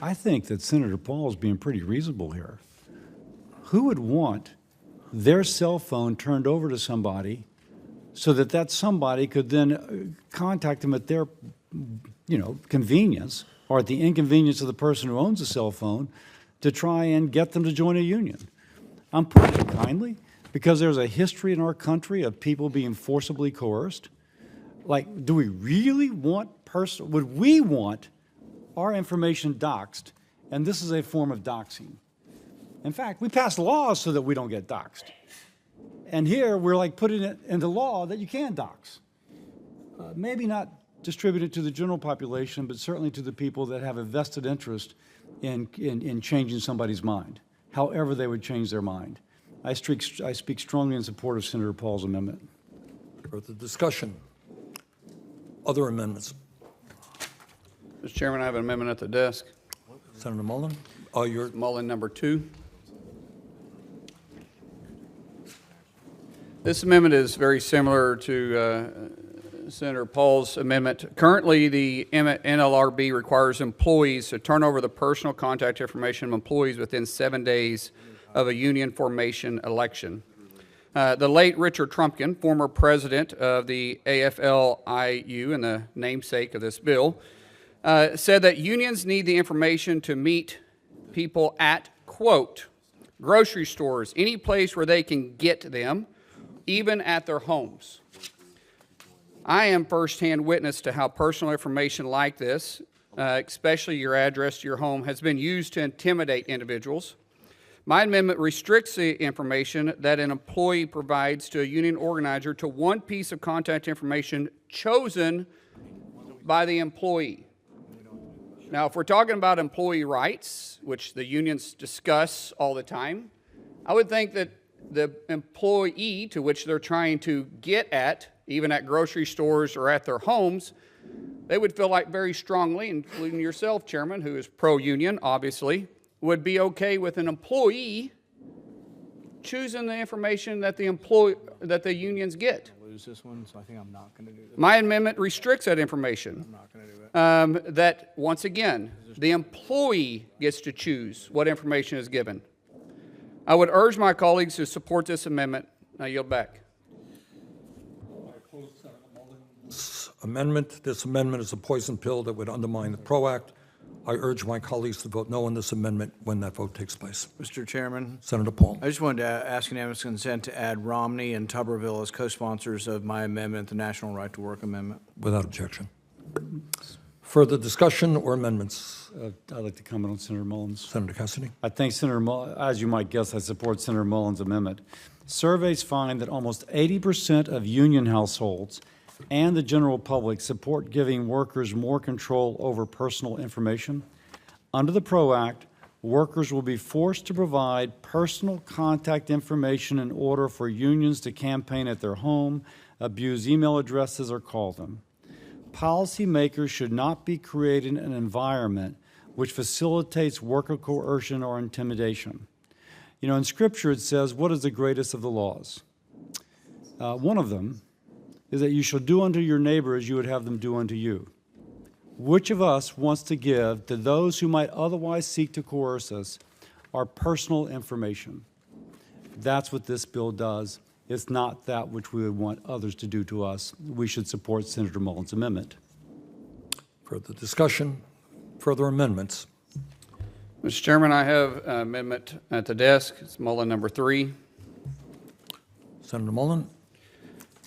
I think that Senator Paul is being pretty reasonable here. Who would want their cell phone turned over to somebody so that that somebody could then contact them at their, convenience or at the inconvenience of the person who owns the cell phone to try and get them to join a union? I'm putting it kindly because there's a history in our country of people being forcibly coerced. Like, do we really want would we want our information doxed? And this is a form of doxing. In fact, we pass laws so that we don't get doxed. And here we're like putting it into law that you can dox. Maybe not distributed to the general population, but certainly to the people that have a vested interest in changing somebody's mind, however they would change their mind. I speak strongly in support of Senator Paul's amendment. Further discussion? Other amendments? Mr. Chairman, I have an amendment at the desk. Senator Mullen? Mullen number 2. This amendment is very similar to Senator Paul's amendment. Currently, the NLRB requires employees to turn over the personal contact information of employees within 7 days of a union formation election. The late Richard Trumpkin, former president of the AFL-IU and the namesake of this bill, said that unions need the information to meet people at, quote, grocery stores, any place where they can get them, even at their homes. I am firsthand witness to how personal information like this, especially your address to your home, has been used to intimidate individuals. My amendment restricts the information that an employee provides to a union organizer to one piece of contact information chosen by the employee. Now, if we're talking about employee rights, which the unions discuss all the time, I would think that the employee to which they're trying to get at, even at grocery stores or at their homes, they would feel like very strongly, including yourself, Chairman, who is pro-union, obviously, would be okay with an employee choosing the information that the unions get. Lose this one, so I think I'm not going to do this. My amendment restricts that information. I'm not going to do it. That, once again, the employee gets to choose what information is given. I would urge my colleagues to support this amendment. I yield back. This amendment is a poison pill that would undermine the PRO Act. I urge my colleagues to vote no on this amendment when that vote takes place. Mr. Chairman, Senator Paul. I just wanted to ask unanimous consent to add Romney and Tuberville as co-sponsors of my amendment, the National Right to Work Amendment. Without objection. Further discussion or amendments? I'd like to comment on Senator Mullins. Senator Cassidy. I think Senator Mullins, as you might guess, I support Senator Mullins' amendment. Surveys find that almost 80% of union households and the general public support giving workers more control over personal information. Under the PRO Act, workers will be forced to provide personal contact information in order for unions to campaign at their home, abuse email addresses, or call them. Policymakers should not be creating an environment which facilitates worker coercion or intimidation. You know, in Scripture it says, what is the greatest of the laws? One of them is that you shall do unto your neighbor as you would have them do unto you. Which of us wants to give to those who might otherwise seek to coerce us our personal information? That's what this bill does. It's not that which we would want others to do to us. We should support Senator Mullins' amendment. Further discussion? Further amendments? Mr. Chairman, I have an amendment at the desk. It's Mullen number 3. Senator Mullen.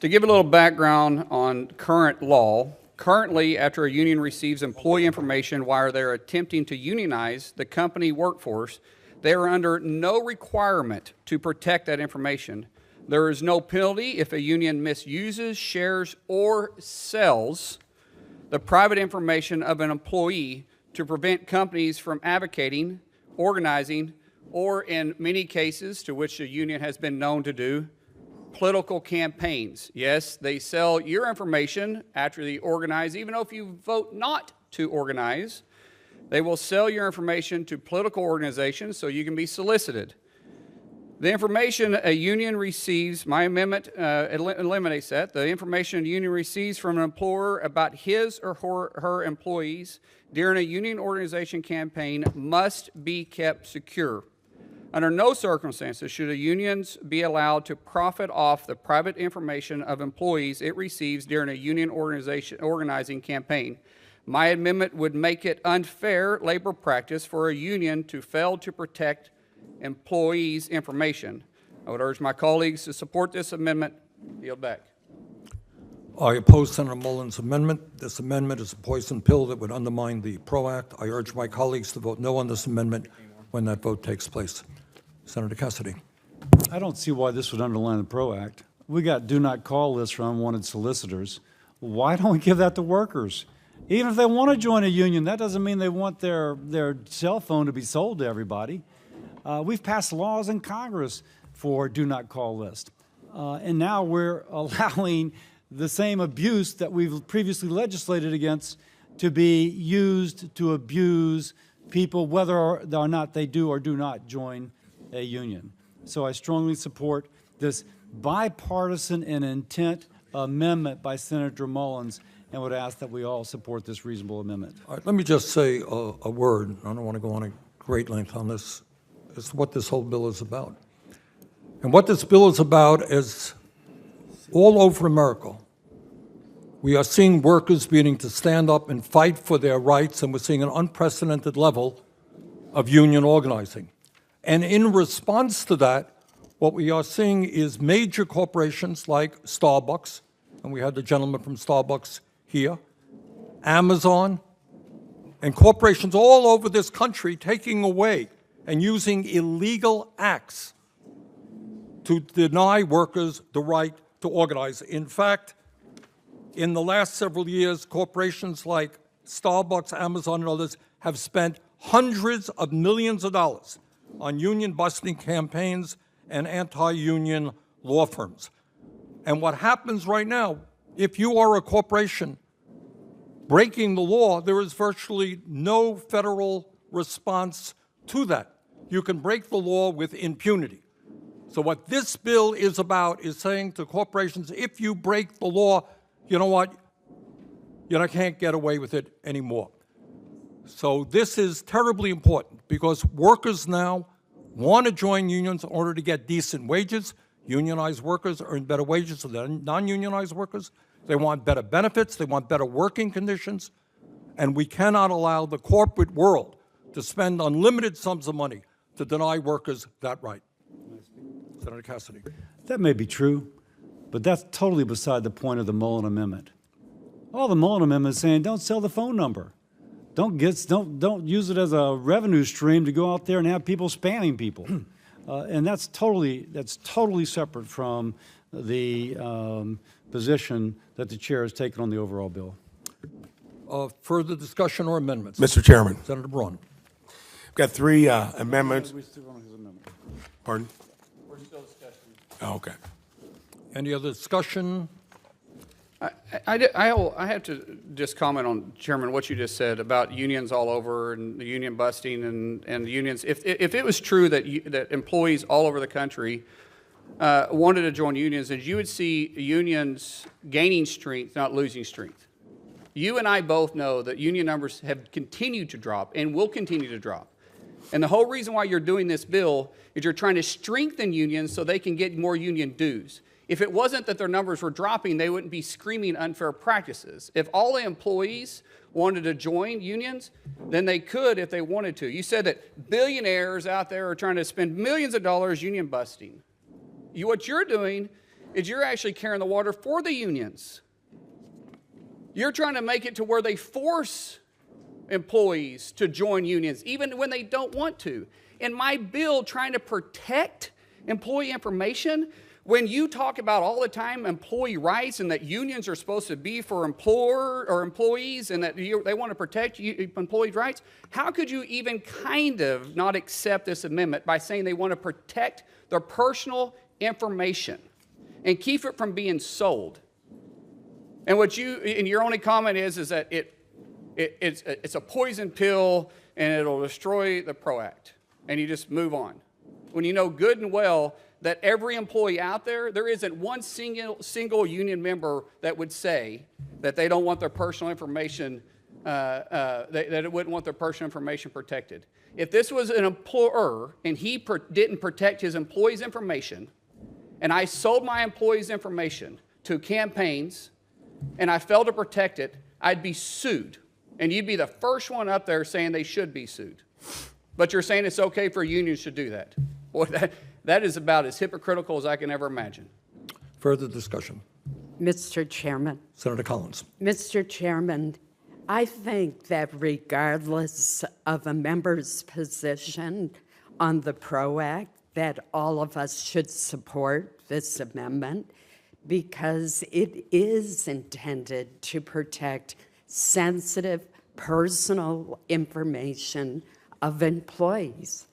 To give a little background on current law, currently, after a union receives employee information while they're attempting to unionize the company workforce, they are under no requirement to protect that information. There is no penalty if a union misuses, shares, or sells the private information of an employee to prevent companies from advocating, organizing, or in many cases, to which the union has been known to do, political campaigns. Yes, they sell your information after they organize, even if you vote not to organize. They will sell your information to political organizations so you can be solicited. The information a union receives, my amendment eliminates that. The information a union receives from an employer about his or her employees during a union organization campaign must be kept secure. Under no circumstances should unions be allowed to profit off the private information of employees it receives during a union organizing campaign. My amendment would make it unfair labor practice for a union to fail to protect employees' information. I would urge my colleagues to support this amendment. Yield back. I oppose Senator Mullins' amendment. This amendment is a poison pill that would undermine the PRO Act. I urge my colleagues to vote no on this amendment when that vote takes place. Senator Cassidy. I don't see why this would underline the PRO Act. We got do not call lists for unwanted solicitors. Why don't we give that to workers? Even if they want to join a union, that doesn't mean they want their cell phone to be sold to everybody. We've passed laws in Congress for do not call list. And now we're allowing the same abuse that we've previously legislated against to be used to abuse people, whether or not they do or do not join a union. So I strongly support this bipartisan and intent amendment by Senator Mullins, and would ask that we all support this reasonable amendment. All right, let me just say a word. I don't want to go on a great length on this. It's what this whole bill is about. And what this bill is about is all over America. We are seeing workers beginning to stand up and fight for their rights, and we're seeing an unprecedented level of union organizing. And in response to that, what we are seeing is major corporations like Starbucks, and we had the gentleman from Starbucks here, Amazon, and corporations all over this country taking away and using illegal acts to deny workers the right to organize. In fact, in the last several years, corporations like Starbucks, Amazon, and others have spent hundreds of millions of dollars on union-busting campaigns and anti-union law firms. And what happens right now, if you are a corporation breaking the law, there is virtually no federal response to that. You can break the law with impunity. So what this bill is about is saying to corporations, if you break the law, you know what? You can't get away with it anymore. So this is terribly important because workers now want to join unions in order to get decent wages. Unionized workers earn better wages than non-unionized workers. They want better benefits. They want better working conditions. And we cannot allow the corporate world to spend unlimited sums of money to deny workers that right. Senator Cassidy. That may be true, but that's totally beside the point of the Mullen Amendment. All the Mullen Amendment is saying, don't sell the phone number. Don't use it as a revenue stream to go out there and have people spamming people. And that's totally separate from the position that the chair has taken on the overall bill. Further discussion or amendments? Mr. Chairman, Senator Braun. we've got three amendments. Pardon? We're still discussing. Oh, okay. Any other discussion? I have to just comment on, Chairman, what you just said about unions all over and the union busting and the unions. If it was true that employees all over the country wanted to join unions, then you would see unions gaining strength, not losing strength. You and I both know that union numbers have continued to drop and will continue to drop. And the whole reason why you're doing this bill is you're trying to strengthen unions so they can get more union dues. If it wasn't that their numbers were dropping, they wouldn't be screaming unfair practices. If all the employees wanted to join unions, then they could if they wanted to. You said that billionaires out there are trying to spend millions of dollars union busting. What you're doing is you're actually carrying the water for the unions. You're trying to make it to where they force employees to join unions, even when they don't want to. In my bill, trying to protect employee information, when you talk about all the time employee rights and that unions are supposed to be for employer or employees and that they want to protect employee rights, how could you even kind of not accept this amendment by saying they want to protect their personal information and keep it from being sold? And your only comment is that it's a poison pill and it'll destroy the PRO Act, and you just move on. when you know good and well that every employee out there, there isn't one single union member that would say that they don't want their personal information, that it wouldn't want their personal information protected. If this was an employer and he didn't protect his employees' information, and I sold my employees' information to campaigns, and I failed to protect it, I'd be sued. And you'd be the first one up there saying they should be sued. But you're saying it's okay for unions to do that. Boy, that is about as hypocritical as I can ever imagine. Further discussion. Mr. Chairman. Senator Collins. Mr. Chairman, I think that regardless of a member's position on the PRO Act, that all of us should support this amendment because it is intended to protect sensitive personal information of employees.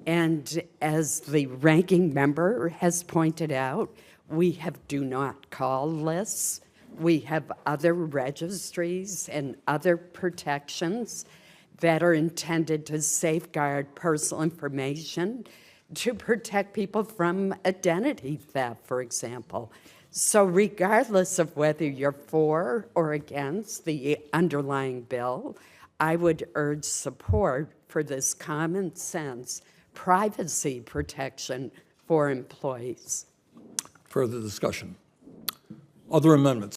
And as the ranking member has pointed out, we have do not call lists. We have other registries and other protections that are intended to safeguard personal information, to protect people from identity theft, for example. So regardless of whether you're for or against the underlying bill, I would urge support for this common sense privacy protection for employees. Further discussion. Other amendments.